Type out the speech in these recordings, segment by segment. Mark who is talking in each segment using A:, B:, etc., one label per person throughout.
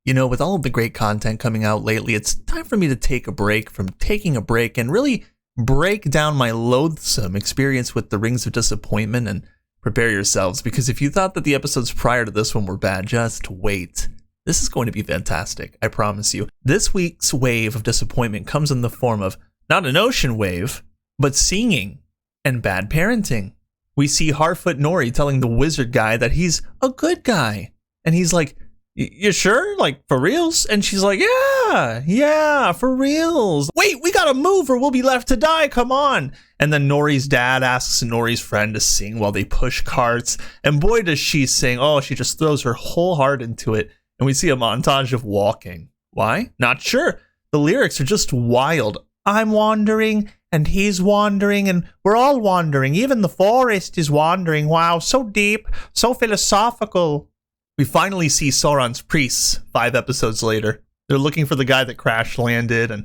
A: You know, with all of the great content coming out lately, it's time for me to take a break from taking a break and really break down my loathsome experience with the Rings of Disappointment. And prepare yourselves, because if you thought that the episodes prior to this one were bad, just wait. This is going to be fantastic, I promise you. This week's wave of disappointment comes in the form of not an ocean wave, but singing and bad parenting. We see Harfoot Nori telling the wizard guy that he's a good guy. And he's like, you sure? Like, for reals? And she's like, yeah, for reals. Wait, we gotta move or we'll be left to die, come on. And then Nori's dad asks Nori's friend to sing while they push carts. And boy, does she sing. Oh, she just throws her whole heart into it. And we see a montage of walking. Why? Not sure. The lyrics are just wild. I'm wandering, and he's wandering, and we're all wandering. Even the forest is wandering. Wow, so deep, so philosophical. We finally see Sauron's priests 5 episodes later. They're looking for the guy that crash landed, and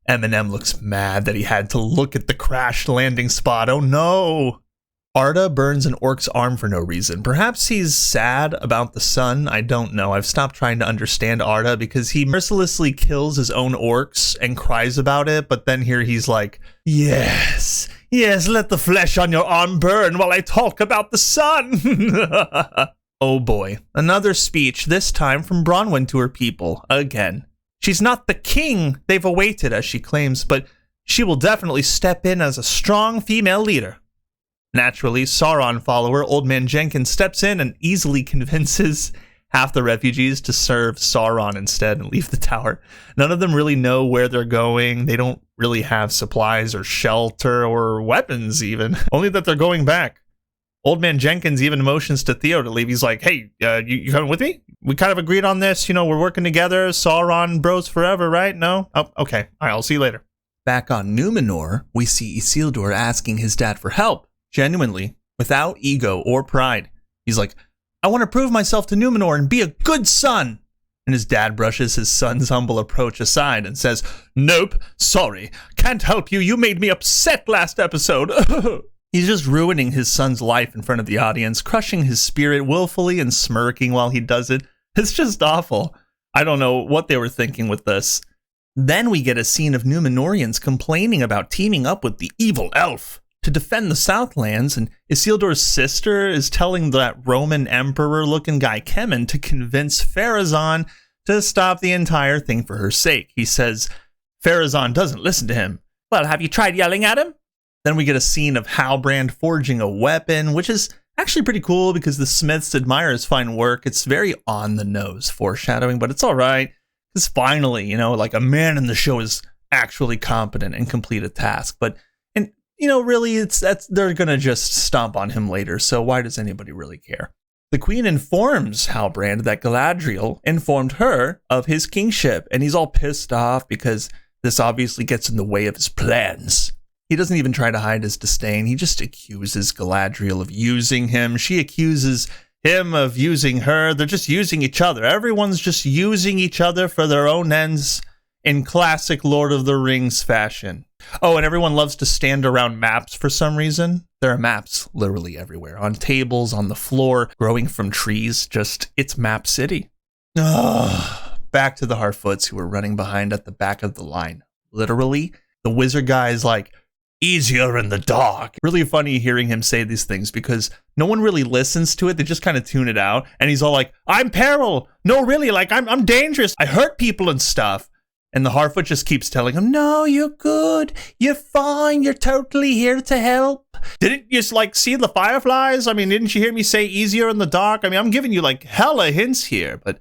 A: Eminem looks mad that he had to look at the crash landing spot. Oh no! Arda burns an orc's arm for no reason. Perhaps he's sad about the sun. I don't know. I've stopped trying to understand Arda because he mercilessly kills his own orcs and cries about it, but then here he's like, yes, let the flesh on your arm burn while I talk about the sun. Oh boy, another speech, this time from Bronwyn to her people, again. She's not the king they've awaited, as she claims, but she will definitely step in as a strong female leader. Naturally, Sauron follower Old Man Jenkins steps in and easily convinces half the refugees to serve Sauron instead and leave the tower. None of them really know where they're going. They don't really have supplies or shelter or weapons even, only that they're going back. Old Man Jenkins even motions to Theo to leave. He's like, hey, you coming with me? We kind of agreed on this. You know, we're working together. Sauron bros forever, right? No? Oh, okay. All right, I'll see you later. Back on Numenor, we see Isildur asking his dad for help, genuinely, without ego or pride. He's like, I want to prove myself to Numenor and be a good son. And his dad brushes his son's humble approach aside and says, nope, sorry, can't help you. You made me upset last episode. He's just ruining his son's life in front of the audience, crushing his spirit willfully and smirking while he does it. It's just awful. I don't know what they were thinking with this. Then we get a scene of Numenorians complaining about teaming up with the evil elf to defend the Southlands, and Isildur's sister is telling that Roman emperor-looking guy Kemen to convince Pharazôn to stop the entire thing for her sake. He says Pharazôn doesn't listen to him. Well, have you tried yelling at him? Then we get a scene of Halbrand forging a weapon, which is actually pretty cool because the smiths admire his fine work. It's very on-the-nose foreshadowing, but it's all right. Because finally, you know, like a man in the show is actually competent and complete a task. But, and you know, really, they're going to just stomp on him later, so why does anybody really care? The queen informs Halbrand that Galadriel informed her of his kingship, and he's all pissed off because this obviously gets in the way of his plans. He doesn't even try to hide his disdain. He just accuses Galadriel of using him. She accuses him of using her. They're just using each other. Everyone's just using each other for their own ends in classic Lord of the Rings fashion. Oh, and everyone loves to stand around maps for some reason. There are maps literally everywhere. On tables, on the floor, growing from trees. Just, it's Map City. Back to the Harfoots who are running behind at the back of the line. Literally, the wizard guy is like, easier in the dark. Really funny hearing him say these things because no one really listens to it. They just kind of tune it out. And he's all like, I'm peril. No, really, like I'm dangerous. I hurt people and stuff. And the Harfoot just keeps telling him, no, you're good. You're fine. You're totally here to help. Didn't you like see the fireflies? I mean, didn't you hear me say easier in the dark? I mean, I'm giving you like hella hints here, but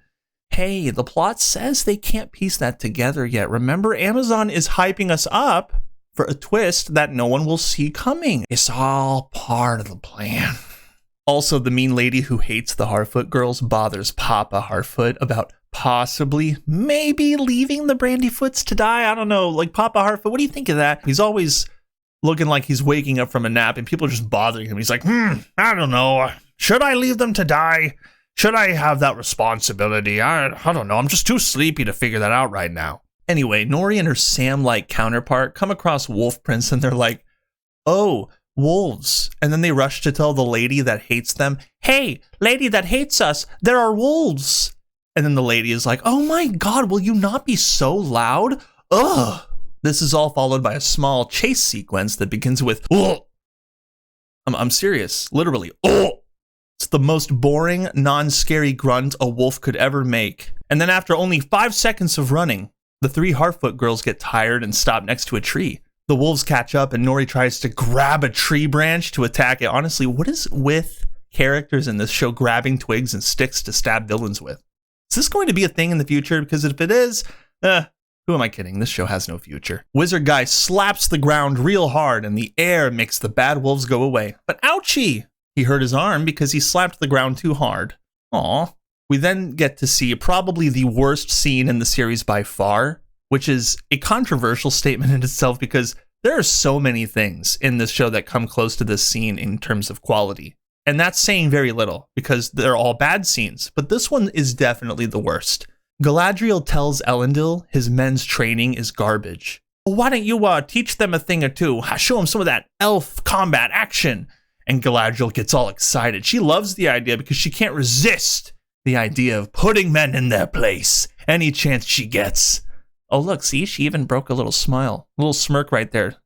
A: hey, the plot says they can't piece that together yet. Remember, Amazon is hyping us up for a twist that no one will see coming. It's all part of the plan. Also, the mean lady who hates the Harfoot girls bothers Papa Harfoot about possibly, maybe leaving the Brandyfoots to die. I don't know. Like, Papa Harfoot, what do you think of that? He's always looking like he's waking up from a nap and people are just bothering him. He's like, I don't know. Should I leave them to die? Should I have that responsibility? I don't know. I'm just too sleepy to figure that out right now. Anyway, Nori and her Sam-like counterpart come across Wolf Prince and they're like, oh, wolves. And then they rush to tell the lady that hates them, hey, lady that hates us, there are wolves. And then the lady is like, oh my God, will you not be so loud? Ugh. This is all followed by a small chase sequence that begins with, oh. I'm serious, literally, oh. It's the most boring, non-scary grunt a wolf could ever make. And then after only 5 seconds of running, the 3 Harfoot girls get tired and stop next to a tree. The wolves catch up and Nori tries to grab a tree branch to attack it. Honestly, what is with characters in this show grabbing twigs and sticks to stab villains with? Is this going to be a thing in the future? Because if it is, who am I kidding? This show has no future. Wizard guy slaps the ground real hard and the air makes the bad wolves go away. But ouchie! He hurt his arm because he slapped the ground too hard. Aw. We then get to see probably the worst scene in the series by far, which is a controversial statement in itself because there are so many things in this show that come close to this scene in terms of quality. And that's saying very little because they're all bad scenes, but this one is definitely the worst. Galadriel tells Elendil his men's training is garbage. Well, why don't you teach them a thing or two? Show them some of that elf combat action. And Galadriel gets all excited. She loves the idea because she can't resist the idea of putting men in their place any chance she gets. Oh, look, see, she even broke a little smile, a little smirk right there.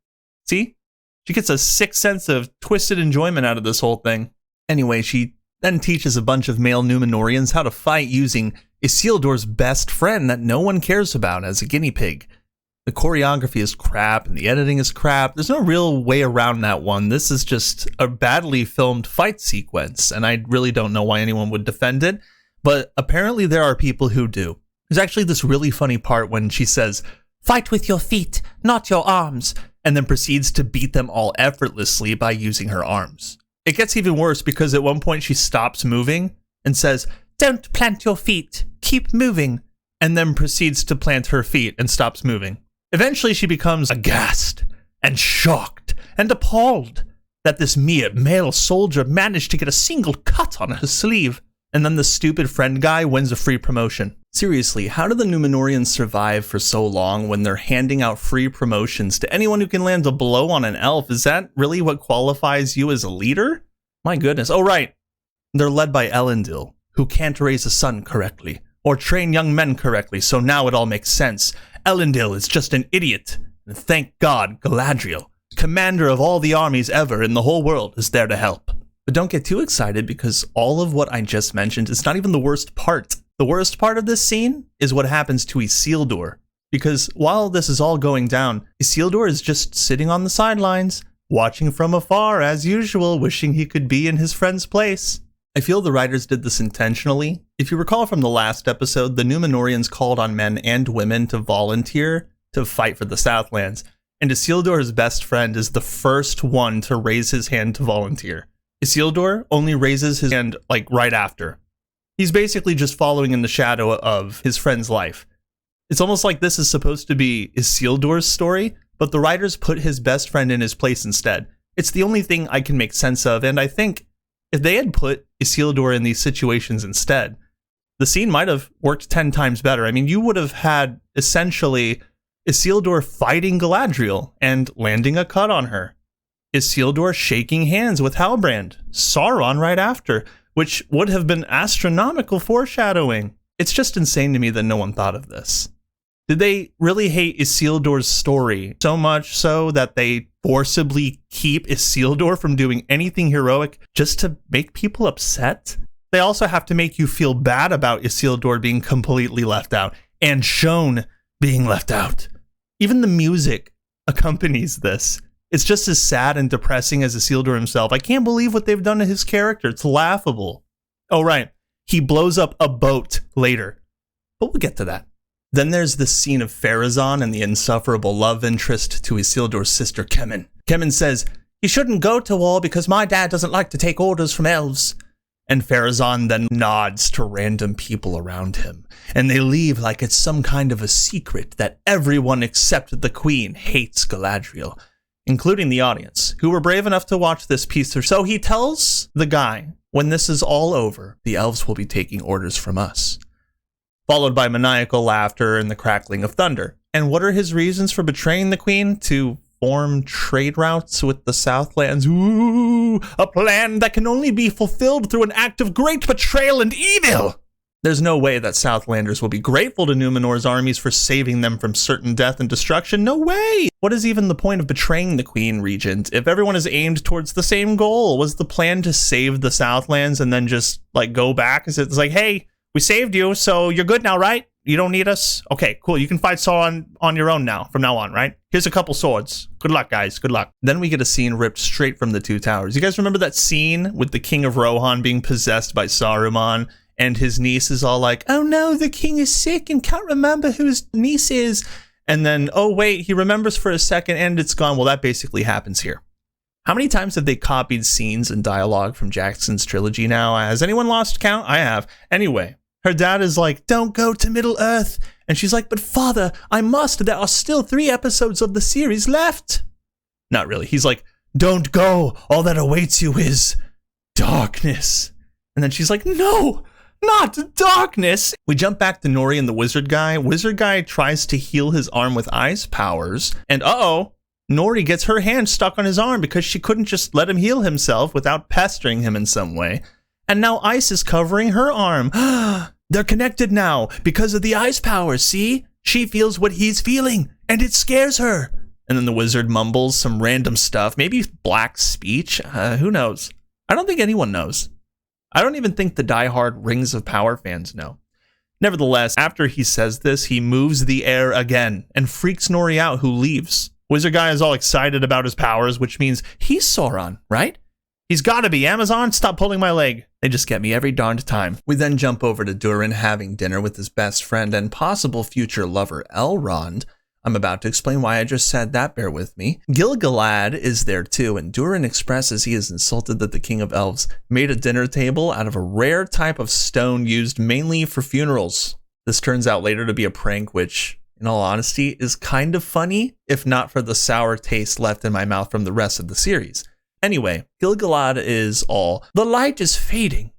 A: See? She gets a sick sense of twisted enjoyment out of this whole thing. Anyway, she then teaches a bunch of male Númenóreans how to fight using Isildur's best friend that no one cares about as a guinea pig. The choreography is crap and the editing is crap. There's no real way around that one. This is just a badly filmed fight sequence, and I really don't know why anyone would defend it, but apparently there are people who do. There's actually this really funny part when she says, "Fight with your feet, not your arms," and then proceeds to beat them all effortlessly by using her arms. It gets even worse because at one point she stops moving and says, "Don't plant your feet, keep moving," and then proceeds to plant her feet and stops moving. Eventually she becomes aghast and shocked and appalled that this mere male soldier managed to get a single cut on her sleeve. And then the stupid friend guy wins a free promotion. Seriously, how do the Númenóreans survive for so long when they're handing out free promotions to anyone who can land a blow on an elf? Is that really what qualifies you as a leader? My goodness. Oh, right. They're led by Elendil, who can't raise a son correctly or train young men correctly, so now it all makes sense. Elendil is just an idiot. And thank God, Galadriel, commander of all the armies ever in the whole world, is there to help. But don't get too excited because all of what I just mentioned is not even the worst part. The worst part of this scene is what happens to Isildur. Because while this is all going down, Isildur is just sitting on the sidelines, watching from afar as usual, wishing he could be in his friend's place. I feel the writers did this intentionally. If you recall from the last episode, the Númenóreans called on men and women to volunteer to fight for the Southlands, and Isildur's best friend is the first one to raise his hand to volunteer. Isildur only raises his hand right after. He's basically just following in the shadow of his friend's life. It's almost like this is supposed to be Isildur's story, but the writers put his best friend in his place instead. It's the only thing I can make sense of, and I think if they had put Isildur in these situations instead, the scene might have worked 10 times better. I mean, you would have had essentially Isildur fighting Galadriel and landing a cut on her. Isildur shaking hands with Halbrand, Sauron right after, which would have been astronomical foreshadowing. It's just insane to me that no one thought of this. Did they really hate Isildur's story so much so that they forcibly keep Isildur from doing anything heroic just to make people upset? They also have to make you feel bad about Isildur being completely left out and Shone being left out. Even the music accompanies this. It's just as sad and depressing as Isildur himself. I can't believe what they've done to his character. It's laughable. Oh, right. He blows up a boat later. But we'll get to that. Then there's the scene of Pharazôn and the insufferable love interest to Isildur's sister Kemen. Kemen says, "You shouldn't go to war because my dad doesn't like to take orders from elves." And Pharazôn then nods to random people around him. And they leave like it's some kind of a secret that everyone except the queen hates Galadriel, including the audience, who were brave enough to watch this piece. So he tells the guy, when this is all over, the elves will be taking orders from us. Followed by maniacal laughter and the crackling of thunder. And what are his reasons for betraying the queen? To form trade routes with the Southlands. Ooh, a plan that can only be fulfilled through an act of great betrayal and evil. There's no way that Southlanders will be grateful to Numenor's armies for saving them from certain death and destruction. No way! What is even the point of betraying the Queen Regent if everyone is aimed towards the same goal? Was the plan to save the Southlands and then just, like, go back? Is it like, hey, we saved you, so you're good now, right? You don't need us? Okay, cool. You can fight Sauron on your own now, from now on, right? Here's a couple swords. Good luck, guys. Good luck. Then we get a scene ripped straight from the Two Towers. You guys remember that scene with the King of Rohan being possessed by Saruman? And his niece is all like, oh no, the king is sick and can't remember who his niece is. And then, oh wait, he remembers for a second and it's gone. Well, that basically happens here. How many times have they copied scenes and dialogue from Jackson's trilogy now? Has anyone lost count? I have. Anyway, her dad is like, don't go to Middle Earth. And she's like, but father, I must. There are still 3 episodes of the series left. Not really. He's like, don't go. All that awaits you is darkness. And then she's like, no. Not darkness. We jump back to Nori and the wizard guy. Wizard guy tries to heal his arm with ice powers. And Nori gets her hand stuck on his arm because she couldn't just let him heal himself without pestering him in some way. And now ice is covering her arm. They're connected now because of the ice powers, see? She feels what he's feeling and it scares her. And then the wizard mumbles some random stuff. Maybe black speech? Who knows? I don't think anyone knows. I don't even think the diehard Rings of Power fans know. Nevertheless, after he says this, he moves the air again and freaks Nori out, who leaves. Wizard guy is all excited about his powers, which means he's Sauron, right? He's gotta be. Amazon, stop pulling my leg. They just get me every darned time. We then jump over to Durin having dinner with his best friend and possible future lover, Elrond. I'm about to explain why I just said that, bear with me. Gil-galad is there too, and Durin expresses he is insulted that the King of Elves made a dinner table out of a rare type of stone used mainly for funerals. This turns out later to be a prank, which, in all honesty, is kind of funny, if not for the sour taste left in my mouth from the rest of the series. Anyway, Gil-galad is all, the light is fading.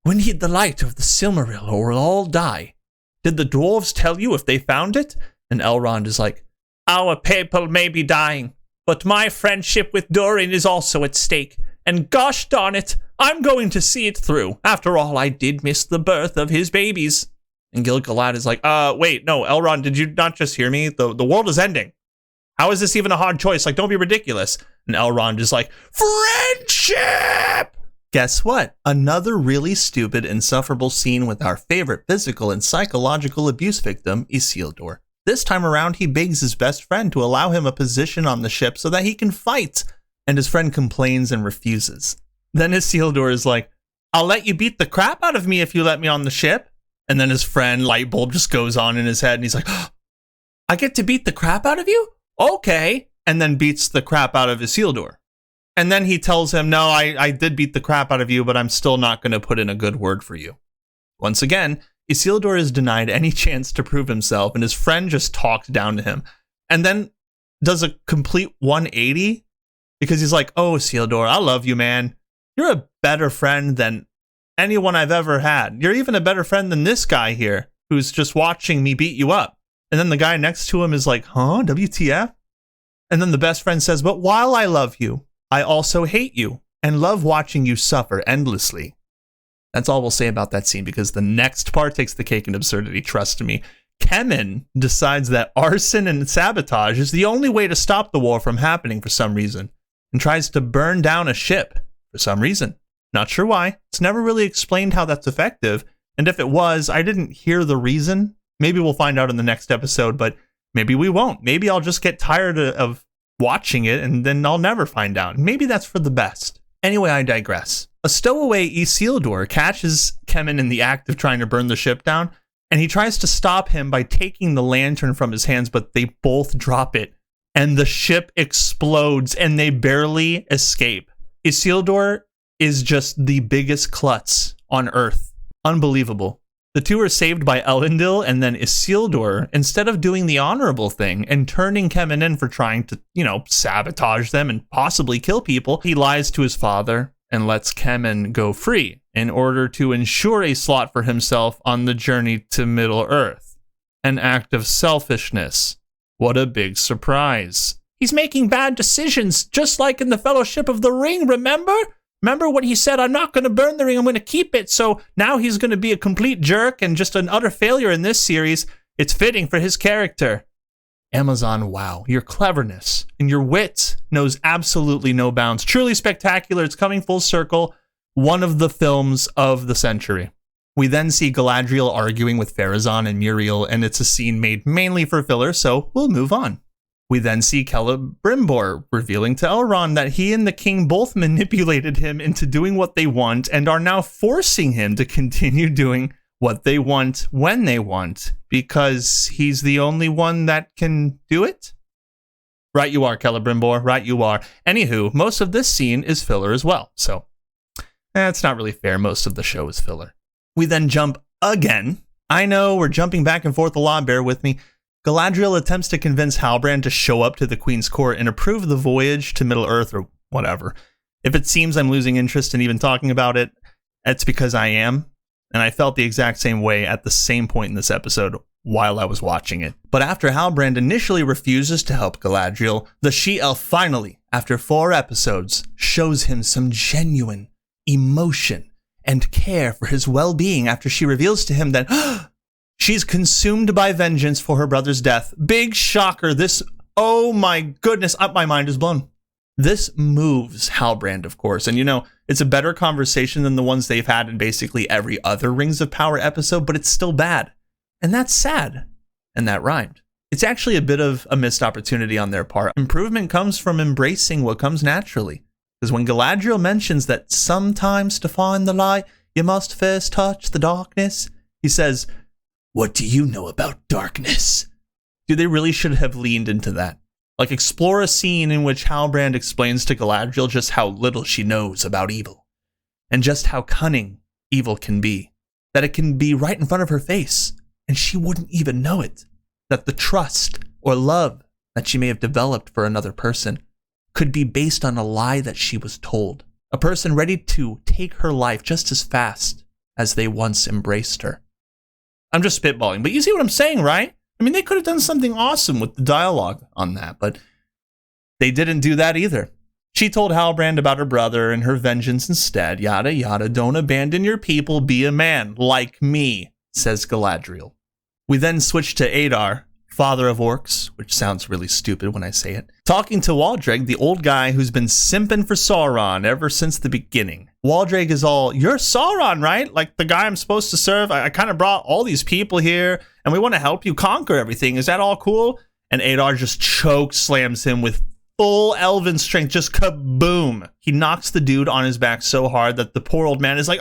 A: We need the light of the Silmaril or we'll all die. Did the dwarves tell you if they found it? And Elrond is like, our people may be dying, but my friendship with Durin is also at stake. And gosh darn it, I'm going to see it through. After all, I did miss the birth of his babies. And Gil-galad is like, wait, no, Elrond, did you not just hear me? The world is ending. How is this even a hard choice? Like, don't be ridiculous. And Elrond is like, friendship! Guess what? Another really stupid, insufferable scene with our favorite physical and psychological abuse victim, Isildur. This time around, he begs his best friend to allow him a position on the ship so that he can fight. And his friend complains and refuses. Then Isildur is like, I'll let you beat the crap out of me if you let me on the ship. And then his friend, Lightbulb, just goes on in his head and he's like, I get to beat the crap out of you? Okay. And then beats the crap out of Isildur. And then he tells him, no, I did beat the crap out of you, but I'm still not going to put in a good word for you. Once again, Isildur is denied any chance to prove himself, and his friend just talks down to him. And then does a complete 180, because he's like, oh, Isildur, I love you, man. You're a better friend than anyone I've ever had. You're even a better friend than this guy here, who's just watching me beat you up. And then the guy next to him is like, huh, WTF? And then the best friend says, but while I love you, I also hate you and love watching you suffer endlessly. That's all we'll say about that scene, because the next part takes the cake in absurdity, trust me. Kemen decides that arson and sabotage is the only way to stop the war from happening for some reason, and tries to burn down a ship for some reason. Not sure why. It's never really explained how that's effective, and if it was, I didn't hear the reason. Maybe we'll find out in the next episode, but maybe we won't. Maybe I'll just get tired of watching it, and then I'll never find out. Maybe that's for the best. Anyway, I digress. A stowaway Isildur catches Kemen in the act of trying to burn the ship down, and he tries to stop him by taking the lantern from his hands, but they both drop it, and the ship explodes, and they barely escape. Isildur is just the biggest klutz on Earth. Unbelievable. The two are saved by Elendil, and then Isildur, instead of doing the honorable thing and turning Kemen in for trying to, sabotage them and possibly kill people, he lies to his father and lets Kemen go free in order to ensure a slot for himself on the journey to Middle-earth. An act of selfishness. What a big surprise. He's making bad decisions, just like in the Fellowship of the Ring, remember? Remember what he said? I'm not going to burn the ring. I'm going to keep it. So now he's going to be a complete jerk and just an utter failure in this series. It's fitting for his character. Amazon, wow. Your cleverness and your wit knows absolutely no bounds. Truly spectacular. It's coming full circle. One of the films of the century. We then see Galadriel arguing with Pharazôn and Muriel, and it's a scene made mainly for filler, so we'll move on. We then see Celebrimbor revealing to Elrond that he and the king both manipulated him into doing what they want and are now forcing him to continue doing what they want when they want because he's the only one that can do it. Right you are, Celebrimbor, right you are. Anywho, most of this scene is filler as well, so it's not really fair. Most of the show is filler. We then jump again. I know we're jumping back and forth a lot, bear with me. Galadriel attempts to convince Halbrand to show up to the Queen's Court and approve the voyage to Middle-earth or whatever. If it seems I'm losing interest in even talking about it, it's because I am, and I felt the exact same way at the same point in this episode while I was watching it. But after Halbrand initially refuses to help Galadriel, the she-elf finally, after 4 episodes, shows him some genuine emotion and care for his well-being after she reveals to him that she's consumed by vengeance for her brother's death. Big shocker. This, oh my goodness, my mind is blown. This moves Halbrand, of course. And you know, it's a better conversation than the ones they've had in basically every other Rings of Power episode, but it's still bad. And that's sad. And that rhymed. It's actually a bit of a missed opportunity on their part. Improvement comes from embracing what comes naturally. Because when Galadriel mentions that sometimes to find the light, you must first touch the darkness, he says, what do you know about darkness? Dude, they really should have leaned into that. Like, explore a scene in which Halbrand explains to Galadriel just how little she knows about evil. And just how cunning evil can be. That it can be right in front of her face, and she wouldn't even know it. That the trust or love that she may have developed for another person could be based on a lie that she was told. A person ready to take her life just as fast as they once embraced her. I'm just spitballing, but you see what I'm saying, right? I mean, they could have done something awesome with the dialogue on that, but they didn't do that either. She told Halbrand about her brother and her vengeance instead, yada yada, don't abandon your people, be a man, like me, says Galadriel. We then switch to Adar, father of orcs, which sounds really stupid when I say it, talking to Waldreg, the old guy who's been simping for Sauron ever since the beginning. Waldreg is all, you're Sauron, right? Like the guy I'm supposed to serve? I kind of brought all these people here, and we want to help you conquer everything. Is that all cool? And Adar just choke slams him with full elven strength, just kaboom. He knocks the dude on his back so hard that the poor old man is like,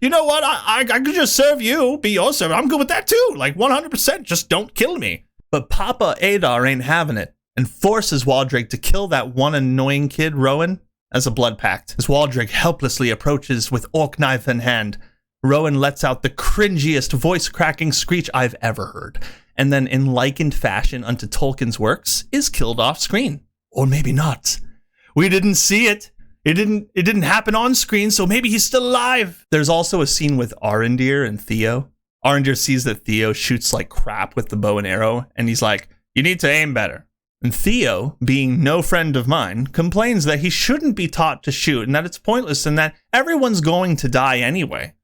A: you know what? I could just serve you, be your servant. I'm good with that too. Like 100%, just don't kill me. But Papa Adar ain't having it and forces Waldreg to kill that one annoying kid, Rowan, as a blood pact. As Waldreg helplessly approaches with orc knife in hand, Rowan lets out the cringiest voice-cracking screech I've ever heard, and then in likened fashion unto Tolkien's works, is killed off screen. Or maybe not. We didn't see it. It didn't happen on screen, so maybe he's still alive. There's also a scene with Arondir and Theo. Arondir sees that Theo shoots like crap with the bow and arrow, and he's like, you need to aim better. And Theo, being no friend of mine, complains that he shouldn't be taught to shoot and that it's pointless and that everyone's going to die anyway.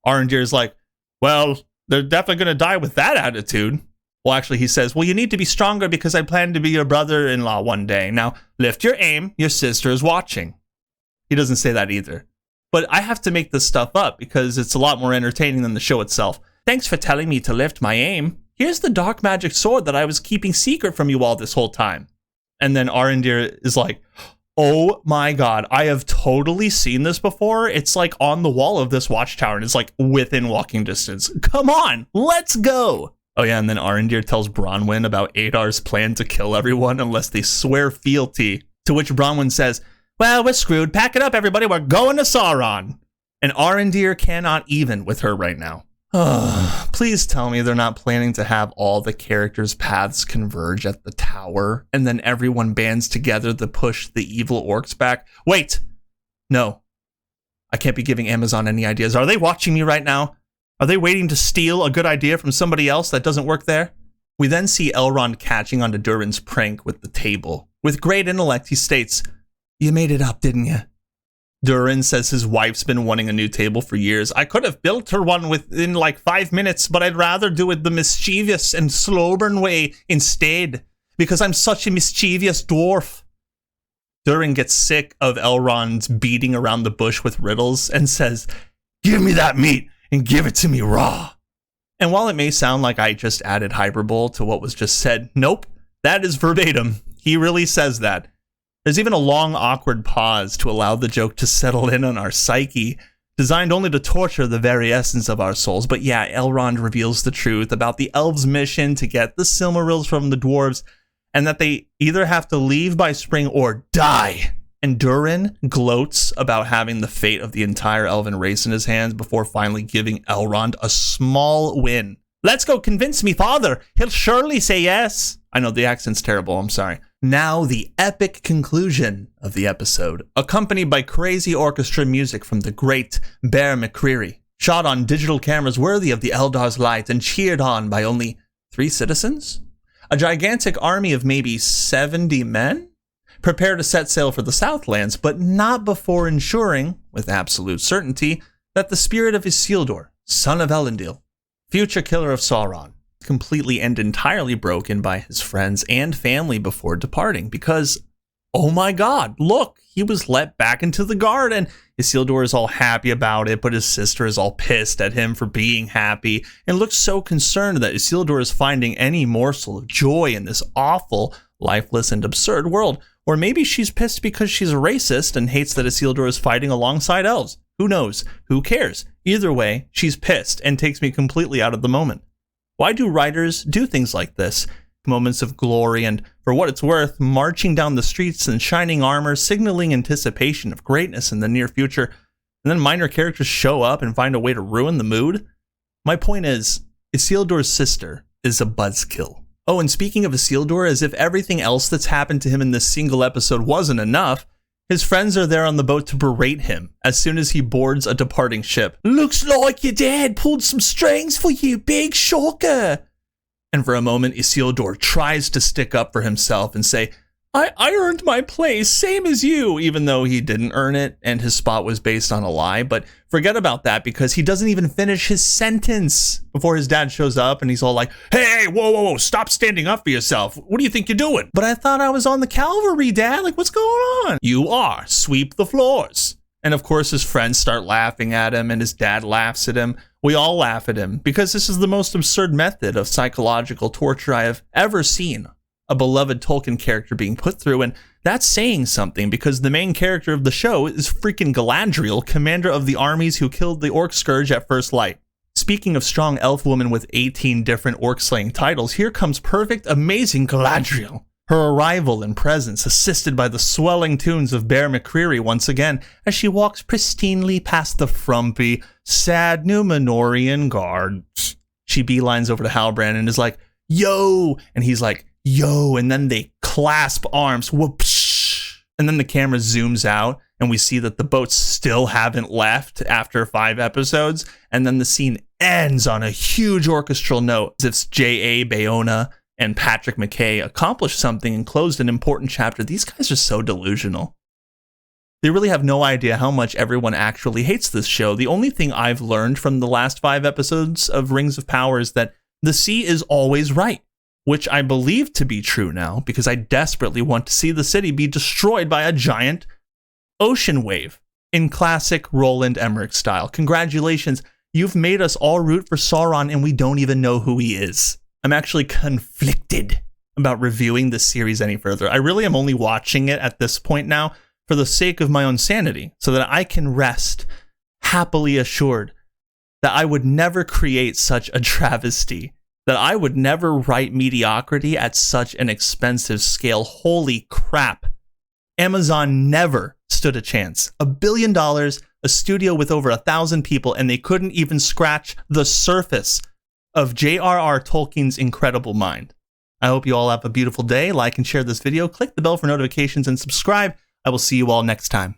A: Arondir's like, well, they're definitely going to die with that attitude. Well, actually, he says, well, you need to be stronger because I plan to be your brother-in-law one day. Now, lift your aim. Your sister is watching. He doesn't say that either. But I have to make this stuff up because it's a lot more entertaining than the show itself. Thanks for telling me to lift my aim. Here's the dark magic sword that I was keeping secret from you all this whole time. And then Arondir is like, oh my god, I have totally seen this before. It's like on the wall of this watchtower and it's like within walking distance. Come on, let's go. Oh yeah, and then Arondir tells Bronwyn about Adar's plan to kill everyone unless they swear fealty. To which Bronwyn says, well, we're screwed. Pack it up, everybody. We're going to Sauron. And Arondir cannot even with her right now. Please tell me they're not planning to have all the characters' paths converge at the tower and then everyone bands together to push the evil orcs back. Wait, no. I can't be giving Amazon any ideas. Are they watching me right now? Are they waiting to steal a good idea from somebody else that doesn't work there? We then see Elrond catching onto Durin's prank with the table. With great intellect, he states, you made it up, didn't you? Durin says his wife's been wanting a new table for years. I could have built her one within like 5 minutes, but I'd rather do it the mischievous and slow burn way instead, because I'm such a mischievous dwarf. Durin gets sick of Elrond's beating around the bush with riddles and says, "Give me that meat and give it to me raw." And while it may sound like I just added hyperbole to what was just said, nope, that is verbatim. He really says that. There's even a long, awkward pause to allow the joke to settle in on our psyche, designed only to torture the very essence of our souls. But yeah, Elrond reveals the truth about the elves' mission to get the Silmarils from the dwarves, and that they either have to leave by spring or die. And Durin gloats about having the fate of the entire elven race in his hands before finally giving Elrond a small win. "Let's go convince me father. He'll surely say yes." I know the accent's terrible, I'm sorry. Now the epic conclusion of the episode, accompanied by crazy orchestra music from the great Bear McCreary, shot on digital cameras worthy of the Eldar's light and cheered on by only 3 citizens? A gigantic army of maybe 70 men? Prepare to set sail for the Southlands, but not before ensuring, with absolute certainty, that the spirit of Isildur, son of Elendil, future killer of Sauron, completely and entirely broken by his friends and family before departing, because, oh my god, look, he was let back into the garden. Isildur is all happy about it, but his sister is all pissed at him for being happy and looks so concerned that Isildur is finding any morsel of joy in this awful, lifeless, and absurd world. Or maybe she's pissed because she's a racist and hates that Isildur is fighting alongside elves. Who knows? Who cares? Either way, she's pissed and takes me completely out of the moment. Why do writers do things like this? Moments of glory and, for what it's worth, marching down the streets in shining armor, signaling anticipation of greatness in the near future, and then minor characters show up and find a way to ruin the mood? My point is, Isildur's sister is a buzzkill. Oh, and speaking of Isildur, as if everything else that's happened to him in this single episode wasn't enough, his friends are there on the boat to berate him as soon as he boards a departing ship. "Looks like your dad pulled some strings for you, big shocker." And for a moment, Isildur tries to stick up for himself and say, I earned my place, same as you, even though he didn't earn it and his spot was based on a lie. But forget about that, because he doesn't even finish his sentence before his dad shows up and he's all like, hey, whoa, stop standing up for yourself. What do you think you're doing? But I thought I was on the cavalry, Dad. Like, what's going on? You are. Sweep the floors. And of course, his friends start laughing at him and his dad laughs at him. We all laugh at him because this is the most absurd method of psychological torture I have ever seen a beloved Tolkien character being put through, and that's saying something because the main character of the show is freaking Galadriel, commander of the armies who killed the Orc Scourge at first light. Speaking of strong elf woman with 18 different orc slaying titles, here comes perfect, amazing Galadriel. Her arrival and presence assisted by the swelling tunes of Bear McCreary once again as she walks pristinely past the frumpy, sad Númenorian guards. She beelines over to Halbrand and is like, yo, and he's like, yo, and then they clasp arms, whoopsh, and then the camera zooms out and we see that the boats still haven't left after 5 episodes, and then the scene ends on a huge orchestral note as if J.A. Bayona and Patrick McKay accomplished something and closed an important chapter. These guys are so delusional. They really have no idea how much everyone actually hates this show. The only thing I've learned from the last 5 episodes of Rings of Power is that the sea is always right, which I believe to be true now because I desperately want to see the city be destroyed by a giant ocean wave in classic Roland Emmerich style. Congratulations, you've made us all root for Sauron and we don't even know who he is. I'm actually conflicted about reviewing this series any further. I really am only watching it at this point now for the sake of my own sanity, so that I can rest happily assured that I would never create such a travesty, that I would never write mediocrity at such an expensive scale. Holy crap. Amazon never stood a chance. $1 billion, a studio with over 1,000 people, and they couldn't even scratch the surface of J.R.R. Tolkien's incredible mind. I hope you all have a beautiful day. Like and share this video. Click the bell for notifications and subscribe. I will see you all next time.